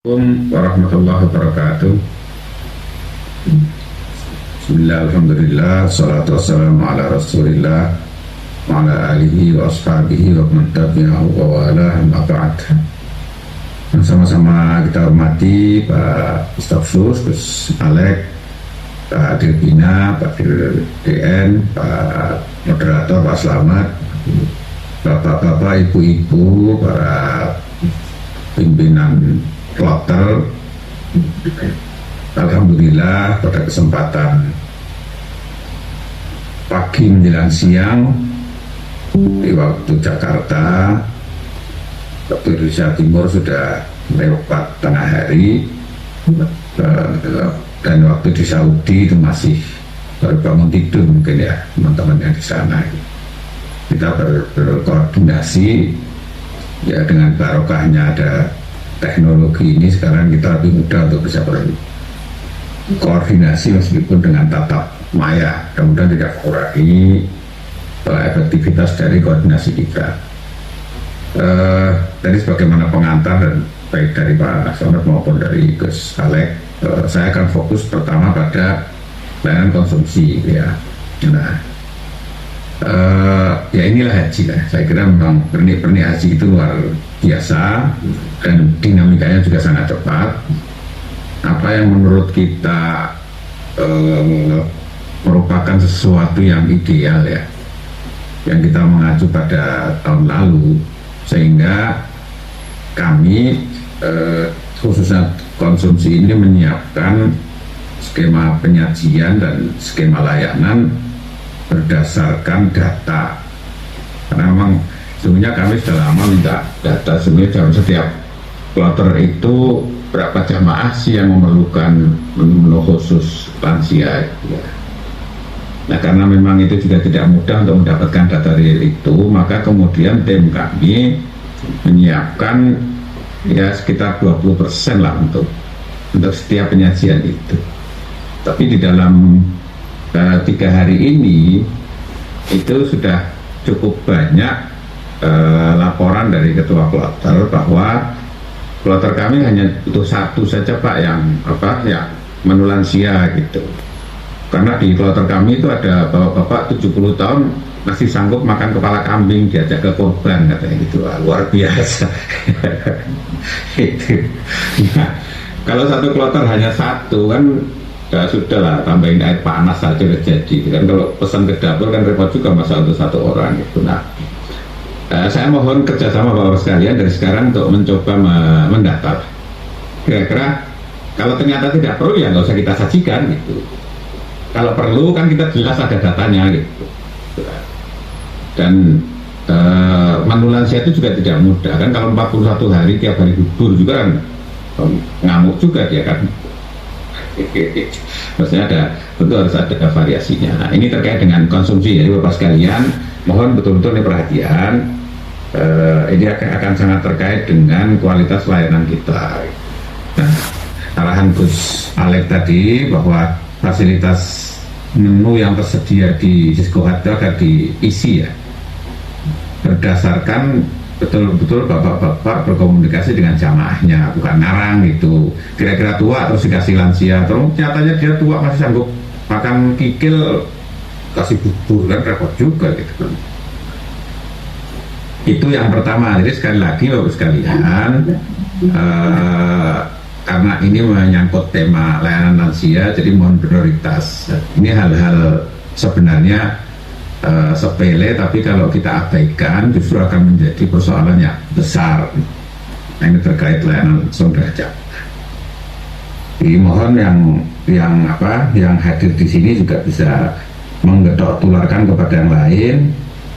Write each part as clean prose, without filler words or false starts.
Assalamualaikum warahmatullahi wabarakatuh. Bismillah, alhamdulillah, salatu wassalamu ala rasulillah wa ala alihi wa ashabihi wa man tabi'ahu wa wala amma ba'd. Sama-sama kita hormati Pak Stafsus, Gus Alek, Pak Dirbina, Pak DN, Pak Moderator, Pak Slamet, Bapak-bapak, ibu-ibu, para pimpinan kloter. Alhamdulillah pada kesempatan pagi menjelang siang di waktu Jakarta, waktu Indonesia Timur sudah lewat tengah hari, dan waktu di Saudi itu masih baru bangun tidur mungkin ya teman-teman yang di sana. Kita berkoordinasi ya, dengan barokahnya ada teknologi ini sekarang kita lebih mudah untuk bisa berkoordinasi meskipun dengan tatap maya. Kemudian tidak mengurangi efektivitas dari koordinasi kita. Tadi sebagaimana pengantar dan baik dari Pak Slamet maupun dari Gus Alek, saya akan fokus pertama pada layanan konsumsi ya. Nah, ya inilah haji lah. Saya kira memang pernik-pernik haji itu luar biasa dan dinamikanya juga sangat cepat. Apa yang menurut kita merupakan sesuatu yang ideal ya, yang kita mengacu pada tahun lalu, sehingga kami khususnya konsumsi ini menyiapkan skema penyajian dan skema layanan berdasarkan data, karena memang sebenarnya kami sudah lama minta data sebenarnya dalam setiap kloter itu berapa jamaah sih yang memerlukan menu khusus lansia ya. Nah, karena memang itu juga tidak mudah untuk mendapatkan data real itu, maka kemudian tim kami menyiapkan ya sekitar 20% lah untuk setiap penyajian itu. Tapi di dalam 3 hari ini itu sudah cukup banyak laporan dari ketua kloter bahwa kloter kami hanya butuh satu saja Pak yang menu lansia gitu. Karena di kloter kami itu ada bapak-bapak 70 tahun masih sanggup makan kepala kambing diajak ke korban katanya gitu. Wah, luar biasa. Itu. Nah, kalau satu kloter hanya satu kan ya sudah lah, tambahin air panas saja udah jadi kan. Kalau pesan ke dapur kan repot juga masa untuk satu orang gitu. Nah, saya mohon kerjasama Bapak sekalian dari sekarang untuk mencoba mendaftar. Kira-kira kalau ternyata tidak perlu ya nggak usah kita sajikan gitu. Kalau perlu kan kita jelas ada datanya gitu. Dan menu lansia itu juga tidak mudah kan. Kalau 41 hari tiap hari bubur juga kan ngamuk juga dia kan. Maksudnya tentu harus ada variasinya. Nah, ini terkait dengan konsumsi ya Bapak sekalian, mohon betul-betul ini perhatian. Ini akan sangat terkait dengan kualitas layanan kita. Nah, arahan Gus Alek tadi bahwa fasilitas menu yang tersedia di Siskohat itu akan diisi ya berdasarkan betul-betul bapak-bapak berkomunikasi dengan jamaahnya, bukan ngarang gitu. Kira-kira tua terus dikasih lansia, terus nyatanya dia tua masih sanggup makan kikil, kasih bubur kan repot juga gitu kan. Itu yang pertama. Jadi sekali lagi Bapak sekalian, karena ini menyangkut tema layanan lansia, jadi mohon prioritas. Ini hal-hal sebenarnya sepele, tapi kalau kita abaikan justru akan menjadi persoalan yang besar. Nah, ini terkait layanan langsung derajat. Jadi mohon yang hadir di sini juga bisa menggedok tularkan kepada yang lain.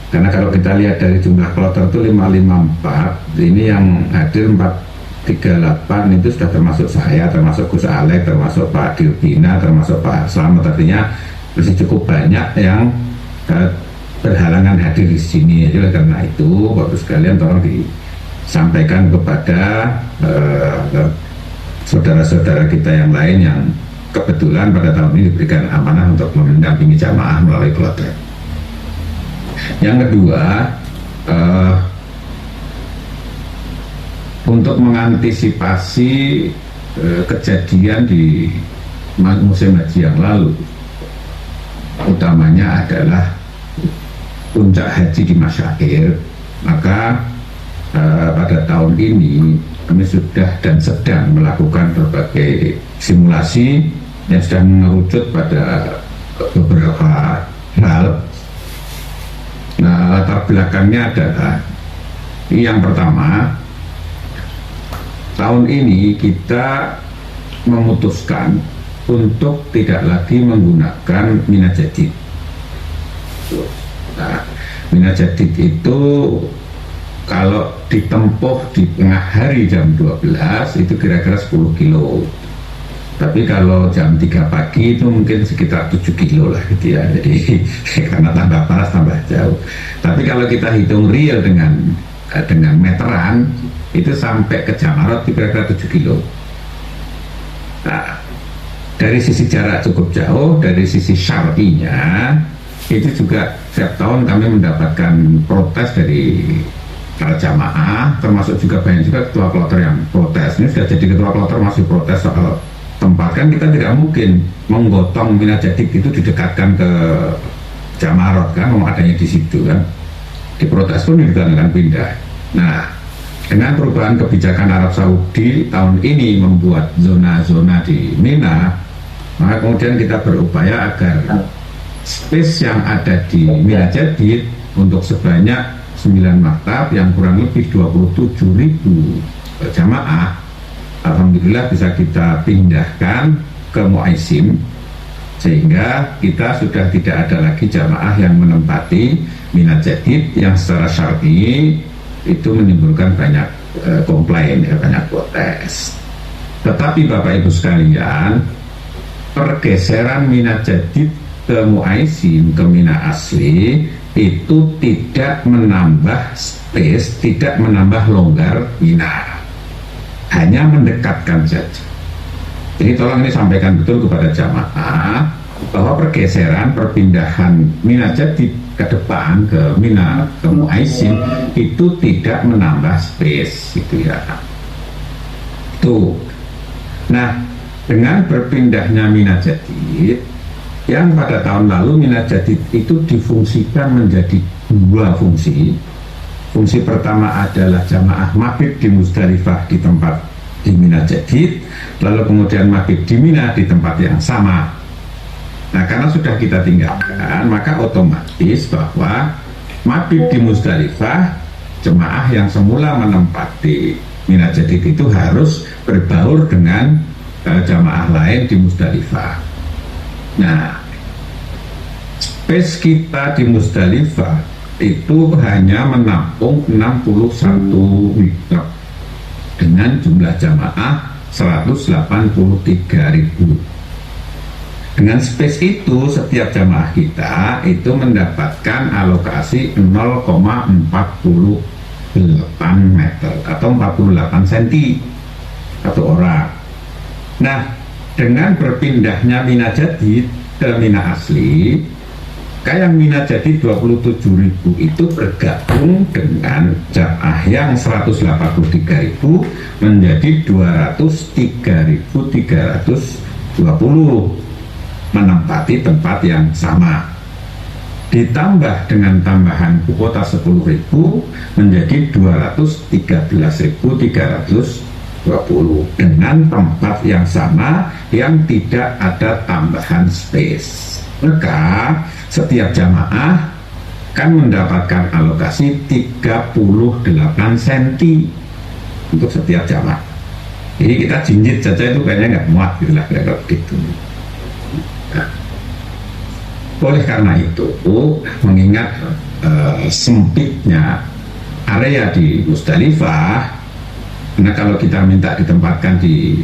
Karena kalau kita lihat dari jumlah kloter itu 554, ini yang hadir 438 itu sudah termasuk saya, termasuk Gus Alek, termasuk Pak Dirbina, termasuk Pak Slamet. Artinya masih cukup banyak yang berhalangan hadir di sini. Jadi karena itu Bapak sekalian tolong disampaikan kepada saudara-saudara kita yang lain yang kebetulan pada tahun ini diberikan amanah untuk mendampingi jamaah melalui kloter. Yang kedua, untuk mengantisipasi kejadian di musim haji yang lalu, utamanya adalah puncak haji di Masyair, maka pada tahun ini kami sudah dan sedang melakukan berbagai simulasi yang sudah mengerucut pada beberapa hal. Nah, latar belakangnya adalah yang pertama, tahun ini kita memutuskan untuk tidak lagi menggunakan mina jadid. Nah, mina jadid itu kalau ditempuh di tengah hari jam 12 itu kira-kira 10 kilo. Tapi kalau jam 3 pagi itu mungkin sekitar 7 kilo lah gitu ya. Jadi karena tambah panas tambah jauh. Tapi kalau kita hitung real dengan meteran itu sampai ke Jamarat kira-kira 7 kilo. Nah, dari sisi jarak cukup jauh, dari sisi syar'inya itu juga setiap tahun kami mendapatkan protes dari para jamaah, termasuk juga banyak juga ketua kloter yang protes. Ini sudah jadi ketua kloter masih protes soal tempat, kan kita tidak mungkin menggotong mina jadid itu didekatkan ke Jamarat kan, mau adanya di situ kan. Diprotes pun juga akan pindah. Nah, dengan perubahan kebijakan Arab Saudi tahun ini membuat zona-zona di Mina, maka kemudian kita berupaya agar space yang ada di mina jadid untuk sebanyak 9 maktab yang kurang lebih 27.000 jamaah, alhamdulillah bisa kita pindahkan ke Muaisim, sehingga kita sudah tidak ada lagi jamaah yang menempati mina jadid yang secara syar'i itu menimbulkan banyak komplain, banyak protes. Tetapi Bapak Ibu sekalian, pergeseran mina jadid ke Muaisim, ke mina asli itu tidak menambah space, tidak menambah longgar mina, hanya mendekatkan saja. Jadi tolong ini sampaikan betul kepada jamaah bahwa pergeseran, perpindahan mina jadid ke depan ke mina, ke Muaisim itu tidak menambah space gitu ya. Tuh. Nah, dengan berpindahnya mina jadid yang pada tahun lalu mina jadid itu difungsikan menjadi 2 fungsi. Fungsi pertama adalah jamaah mabit di Musdalifah di tempat di mina jadid, lalu kemudian mabit di Mina di tempat yang sama. Nah, karena sudah kita tinggalkan, maka otomatis bahwa mabit di Musdalifah, jemaah yang semula menempati mina jadid itu harus berbaur dengan jamaah lain di Musdalifah. Nah, space kita di Musdalifah itu hanya menampung 61 mikot dengan jumlah jamaah 183.000. Dengan space itu setiap jamaah kita itu mendapatkan alokasi 0,48 meter atau 48 cm satu orang. Nah, dengan berpindahnya mina jadid ke mina asli, kayak mina jadid 27.000 itu bergabung dengan jamaah yang 183.000 menjadi 203.320 menempati tempat yang sama. Ditambah dengan tambahan kuota 10.000 menjadi 213.320 dengan tempat yang sama yang tidak ada tambahan space. Maka setiap jamaah kan mendapatkan alokasi 38 cm untuk setiap jamaah. Jadi kita jinjit saja itu kayaknya nggak muat gitu lah, kira-kira begitu. Nah, oleh karena itu, mengingat sempitnya area di Musdalifah, karena kalau kita minta ditempatkan di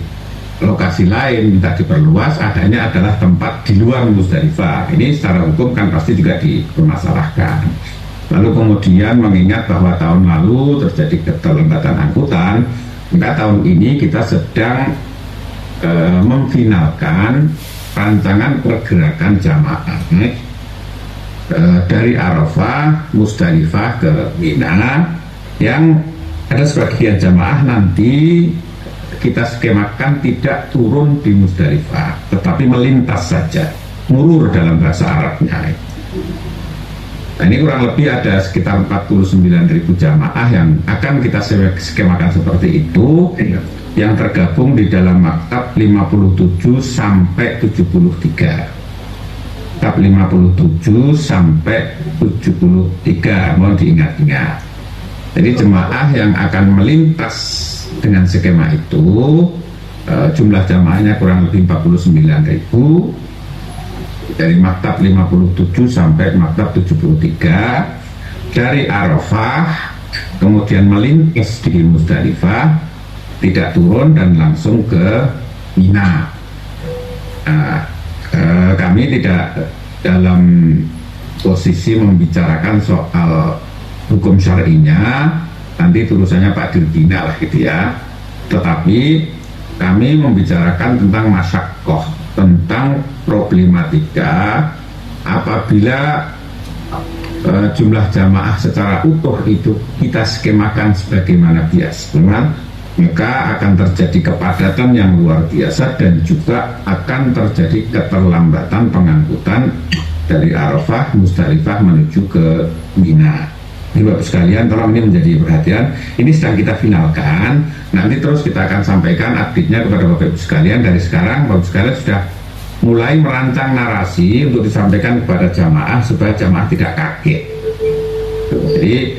lokasi lain, minta diperluas, adanya adalah tempat di luar Musdalifah. Ini secara hukum kan pasti juga dipermasalahkan. Lalu kemudian mengingat bahwa tahun lalu terjadi keterlambatan angkutan, maka tahun ini kita sedang memfinalkan rancangan pergerakan jamaah dari Arafah, Musdalifah ke Mina yang ada sebagian jamaah nanti kita skemakan tidak turun di Musdalifah, tetapi melintas saja, murur dalam bahasa Arabnya. Nah, ini kurang lebih ada sekitar 49.000 jamaah yang akan kita skemakan seperti itu, yang tergabung di dalam maktab 57 sampai 73. Maktab 57 sampai 73, mohon diingat-ingat. Jadi jemaah yang akan melintas dengan skema itu, jumlah jamaahnya kurang lebih 49.000, dari maktab 57 sampai maktab 73, dari Arafah kemudian melintas di Musdalifah, tidak turun dan langsung ke Mina. Kami tidak dalam posisi membicarakan soal hukum syar'inya, nanti tulisannya Pak Dirbina lah gitu ya, tetapi kami membicarakan tentang masyakoh, tentang problematika apabila jumlah jamaah secara utuh itu kita skemakan sebagaimana biasa, maka akan terjadi kepadatan yang luar biasa dan juga akan terjadi keterlambatan pengangkutan dari Arafah, Musdalifah menuju ke Mina. Ini Bapak sekalian, tolong ini menjadi perhatian. Ini sedang kita finalkan. Nanti terus kita akan sampaikan update-nya kepada Bapak Ibu sekalian. Dari sekarang Bapak Ibu sekalian sudah mulai merancang narasi untuk disampaikan kepada jamaah supaya jamaah tidak kaget. Jadi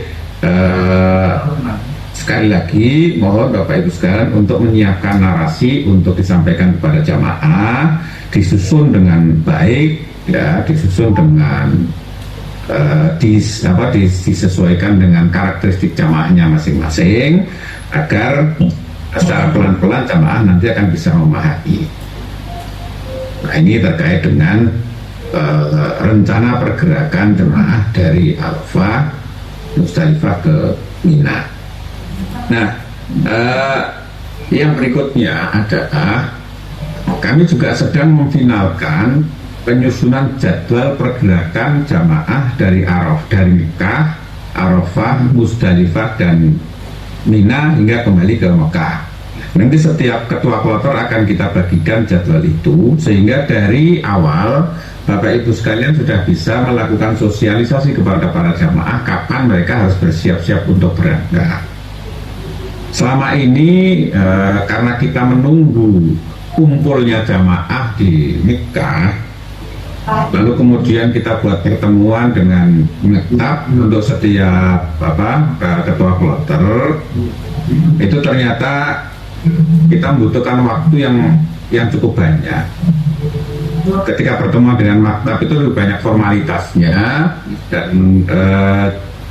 sekali lagi mohon Bapak Ibu sekalian untuk menyiapkan narasi untuk disampaikan kepada jamaah, disusun dengan baik, ya, disusun dengan disesuaikan dengan karakteristik jamaahnya masing-masing, agar secara pelan-pelan jamaah nanti akan bisa memahami. Nah, ini terkait dengan rencana pergerakan jemaah dari Arafah, Musdalifah ke Mina. Nah, yang berikutnya adalah kami juga sedang memfinalkan penyusunan jadwal pergerakan jamaah dari Mekah, Arafah, Musdalifah dan Mina hingga kembali ke Mekah. Nanti setiap ketua kloter akan kita bagikan jadwal itu, sehingga dari awal Bapak Ibu sekalian sudah bisa melakukan sosialisasi kepada para jamaah kapan mereka harus bersiap-siap untuk berangkat. Selama ini karena kita menunggu kumpulnya jamaah di Mekah, lalu kemudian kita buat pertemuan dengan menetap untuk setiap ketua kloter, itu ternyata kita membutuhkan waktu yang cukup banyak. Ketika pertemuan dengan maktab itu lebih banyak formalitasnya, dan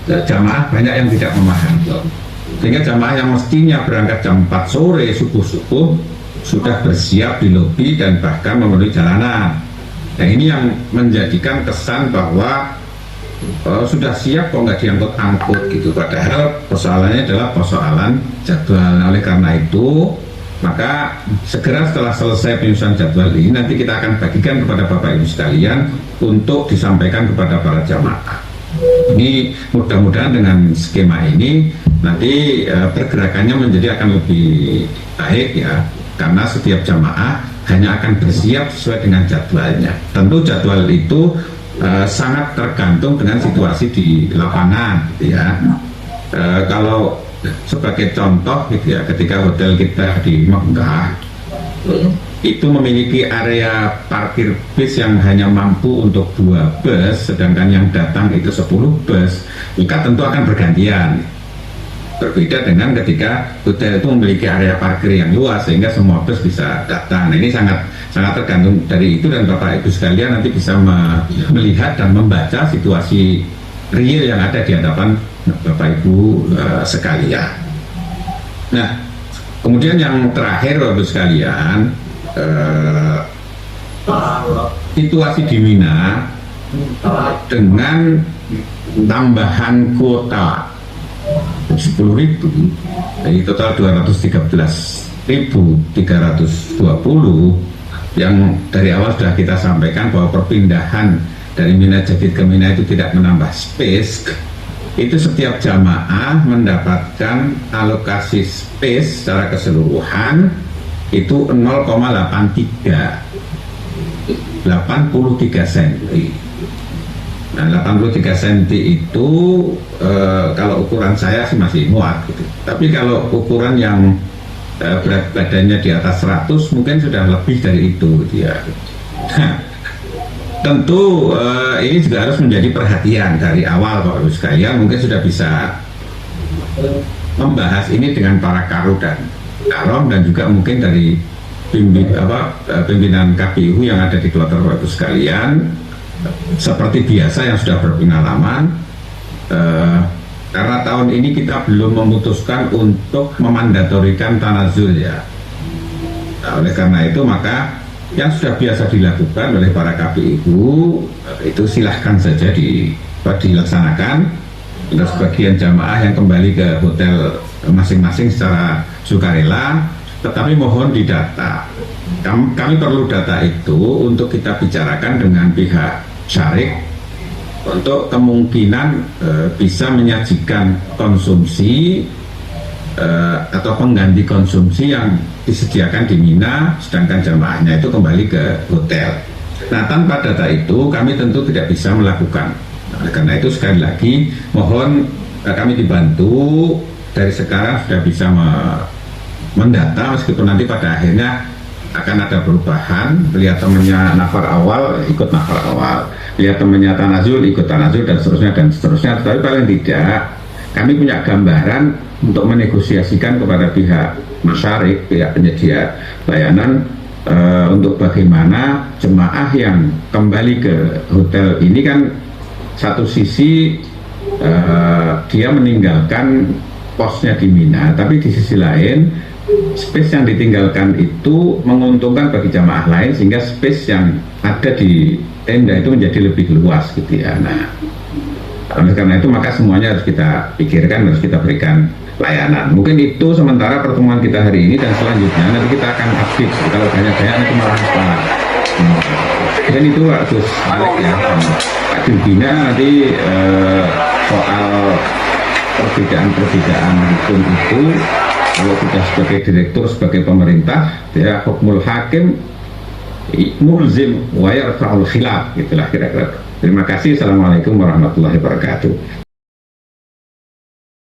jamaah banyak yang tidak memahami, sehingga jamaah yang mestinya berangkat jam 4 sore subuh-subuh sudah bersiap di lobi dan bahkan memenuhi jalanan. Nah, ini yang menjadikan kesan bahwa sudah siap kok nggak diangkut-angkut gitu, padahal persoalannya adalah persoalan jadwal. Nah, oleh karena itu maka segera setelah selesai penyusunan jadwal ini, nanti kita akan bagikan kepada Bapak Ibu sekalian untuk disampaikan kepada para jamaah. Ini mudah-mudahan dengan skema ini nanti pergerakannya menjadi akan lebih baik ya, karena setiap jamaah hanya akan bersiap sesuai dengan jadwalnya. Tentu jadwal itu sangat tergantung dengan situasi di lapangan gitu ya. Kalau sebagai contoh gitu ya, ketika hotel kita di Mekah itu memiliki area parkir bis yang hanya mampu untuk 2 bus, sedangkan yang datang itu 10 bus, maka tentu akan bergantian. Berbeda dengan ketika hotel itu memiliki area parkir yang luas sehingga semua bus bisa datang. Nah, ini sangat tergantung dari itu, dan Bapak Ibu sekalian nanti bisa melihat dan membaca situasi real yang ada di hadapan Bapak Ibu sekalian. Nah, kemudian yang terakhir Bapak Ibu sekalian, situasi di Mina dengan tambahan kuota 10.000, dari total 213.320 yang dari awal sudah kita sampaikan bahwa perpindahan dari Mina Jadid ke Mina itu tidak menambah space. itu setiap jamaah mendapatkan alokasi space secara keseluruhan itu 0,83 cm. Nah, 83 cm itu kalau ukuran saya sih masih muat gitu. Tapi kalau ukuran yang berat badannya di atas 100 mungkin sudah lebih dari itu dia. Tentu ini juga harus menjadi perhatian dari awal Bapak Ibu sekalian. Mungkin sudah bisa membahas ini dengan para karu dan karom, dan juga mungkin dari pimpinan KPU yang ada di kloter Bapak Ibu sekalian. Seperti biasa yang sudah berpengalaman, karena tahun ini kita belum memutuskan untuk memandatorikan tanazul ya. Nah, oleh karena itu maka yang sudah biasa dilakukan oleh para KPU itu silahkan saja dilaksanakan. Untuk sebagian jamaah yang kembali ke hotel masing-masing secara sukarela, tetapi mohon didata. Kami perlu data itu untuk kita bicarakan dengan pihak syarik untuk kemungkinan bisa menyajikan konsumsi atau pengganti konsumsi yang disediakan di Mina, sedangkan jamaahnya itu kembali ke hotel. Nah, tanpa data itu kami tentu tidak bisa melakukan. Nah, karena itu sekali lagi mohon kami dibantu dari sekarang sudah bisa mendata, meskipun nanti pada akhirnya akan ada perubahan. Lihat temannya nafar awal ikut nafar awal, lihat temannya tanazul ikut tanazul, dan seterusnya. Tapi paling tidak kami punya gambaran untuk menegosiasikan kepada pihak masyarik, pihak penyedia layanan untuk bagaimana jemaah yang kembali ke hotel ini kan satu sisi dia meninggalkan posnya di Mina, tapi di sisi lain space yang ditinggalkan itu menguntungkan bagi jamaah lain, sehingga space yang ada di tenda itu menjadi lebih luas gitu ya. Nah, oleh karena itu maka semuanya harus kita pikirkan, harus kita berikan layanan. Mungkin itu sementara pertemuan kita hari ini, dan selanjutnya nanti kita akan update. Kalau banyak-banyak nanti malah salah. Dan itu Pak Gus Alex ya, Pak Dilbina nanti soal perbedaan hukum itu, kalau kita sebagai direktur, sebagai pemerintah ya, hukmul hakim mulzim wa yarfa'ul khilaf, gitulah kira-kira. Terima kasih. Assalamualaikum warahmatullahi wabarakatuh.